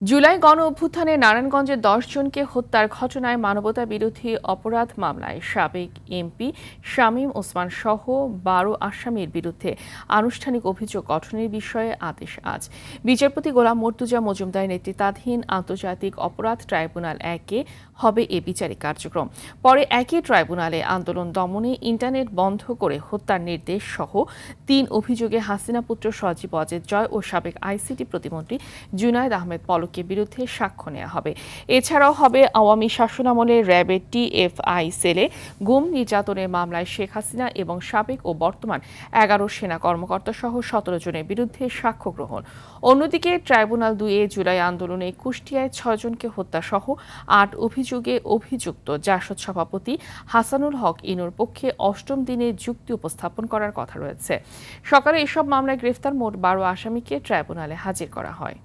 জুলাই গণ-অভ্যুত্থানে নারায়ণগঞ্জের ১০ জনকে হত্যার ঘটনায় মানবতাবিরোধী অপরাধ মামলায় সাবেক এমপি শামীম ওসমান সহ ১২ আসামির বিরুদ্ধে আনুষ্ঠানিক অভিযোগ গঠনের বিষয়ে আদেশ আজ। বিচারপতি গোলাম মর্তুজা মজুমদার নেতৃত্বাধীন আন্তর্জাতিক অপরাধ ট্রাইব্যুনাল ১-এ হবে এ বিচারিক কার্যক্রম। পরে একই ট্রাইব্যুনালে আন্দোলন দমনে ইন্টারনেট বন্ধ করে হত্যার নির্দেশ সহ ৩ অভিযোগে হাসিনা পুত্র সজীব অজেদ জয় ও সাবেক আইসিটি প্রতিমন্ত্রী জুনায়েদ আহমেদ পলকের বিরুদ্ধে সাক্ষ্য নেওয়া হবে। এছাড়াও হবে আওয়ামী শাসনামলে র্যাবের টিএফআই সেলে গুম নির্যাতনের মামলায় শেখ হাসিনা এবং সাবেক ও বর্তমান ১১ সেনা কর্মকর্তা সহ ১৭ জনের বিরুদ্ধে সাক্ষ্য গ্রহণ। অন্যদিকে ট্রাইব্যুনাল ২-এ জুলাই আন্দোলনে কুষ্টিয়ায় ৬ জনকে হত্যা সহ ৮ অভিযোগে অভিযুক্ত জাসদ সভাপতি হাসানুল হক ইনুর পক্ষে ৮ম দিনে যুক্তি উপস্থাপন করার কথা রয়েছে। সকালে এসব মামলায় গ্রেফতার মোট ১২ আসামিকে ট্রাইব্যুনালে হাজির করা হয়।